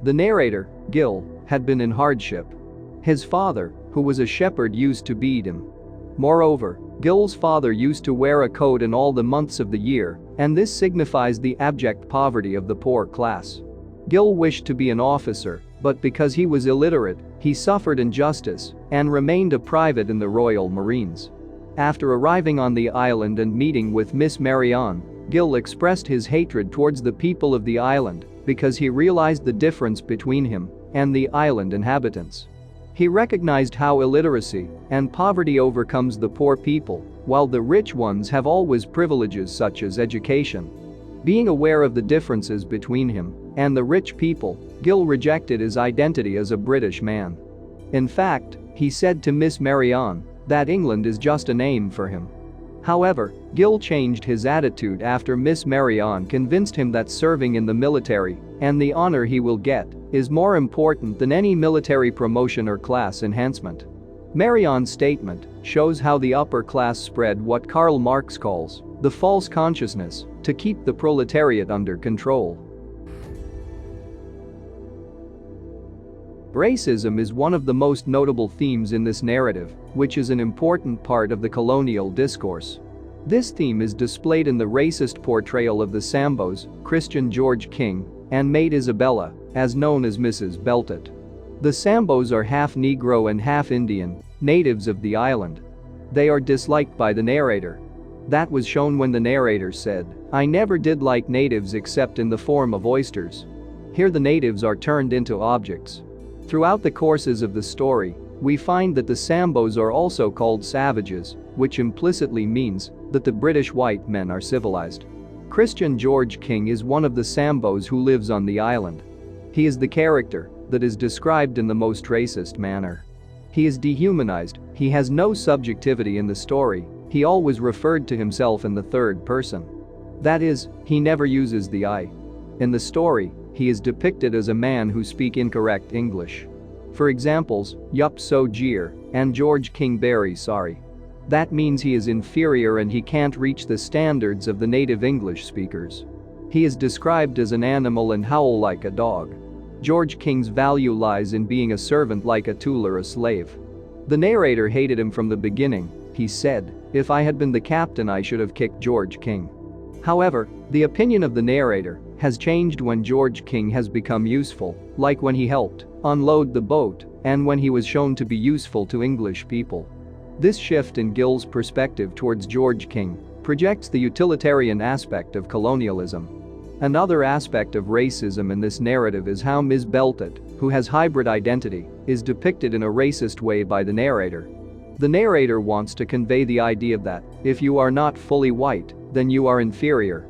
The narrator, Gil, had been in hardship. His father, who was a shepherd, used to beat him. Moreover, Gil's father used to wear a coat in all the months of the year, and this signifies the abject poverty of the poor class. Gil wished to be an officer, but because he was illiterate, he suffered injustice and remained a private in the Royal Marines. After arriving on the island and meeting with Miss Marianne, Gil expressed his hatred towards the people of the island because he realized the difference between him and the island inhabitants. He recognized how illiteracy and poverty overcomes the poor people, while the rich ones have always privileges such as education. Being aware of the differences between him and the rich people, Gil rejected his identity as a British man. In fact, he said to Miss Marianne that England is just a name for him. However, Gil changed his attitude after Miss Marianne convinced him that serving in the military and the honor he will get is more important than any military promotion or class enhancement. Marianne's statement shows how the upper class spread what Karl Marx calls the false consciousness to keep the proletariat under control. Racism is one of the most notable themes in this narrative, which is an important part of the colonial discourse. This theme is displayed in the racist portrayal of the Sambos, Christian George King, and Maid Isabella, as known as Mrs. Beltot. The Sambos are half Negro and half Indian, natives of the island. They are disliked by the narrator. That was shown when the narrator said, "I never did like natives except in the form of oysters." Here the natives are turned into objects. Throughout the courses of the story, we find that the Sambos are also called savages, which implicitly means that the British white men are civilized. Christian George King is one of the Sambos who lives on the island. He is the character that is described in the most racist manner. He is dehumanized, he has no subjectivity in the story, he always referred to himself in the third person. That is, he never uses the I. In the story, he is depicted as a man who speaks incorrect English. For examples, "Yup so jeer" and "George King very sorry." That means he is inferior and he can't reach the standards of the native English speakers. He is described as an animal and howl like a dog. George King's value lies in being a servant like a tool or a slave. The narrator hated him from the beginning. He said, "If I had been the captain I should have kicked George King." However, the opinion of the narrator has changed when George King has become useful, like when he helped unload the boat and when he was shown to be useful to English people. This shift in Gil's perspective towards George King projects the utilitarian aspect of colonialism. Another aspect of racism in this narrative is how Ms. Beltot, who has hybrid identity, is depicted in a racist way by the narrator. The narrator wants to convey the idea that if you are not fully white, then you are inferior.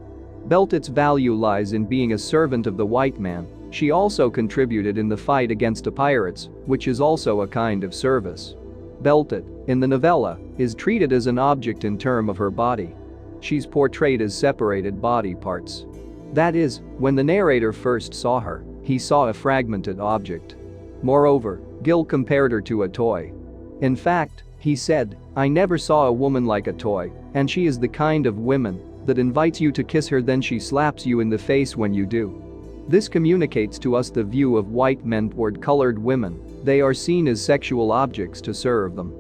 Beltot's value lies in being a servant of the white man. She also contributed in the fight against the pirates, which is also a kind of service. Beltot, in the novella, is treated as an object in terms of her body. She's portrayed as separated body parts. That is, when the narrator first saw her, he saw a fragmented object. Moreover, Gil compared her to a toy. In fact, he said, "I never saw a woman like a toy, and she is the kind of woman that invites you to kiss her, then she slaps you in the face when you do." This communicates to us the view of white men toward colored women. They are seen as sexual objects to serve them.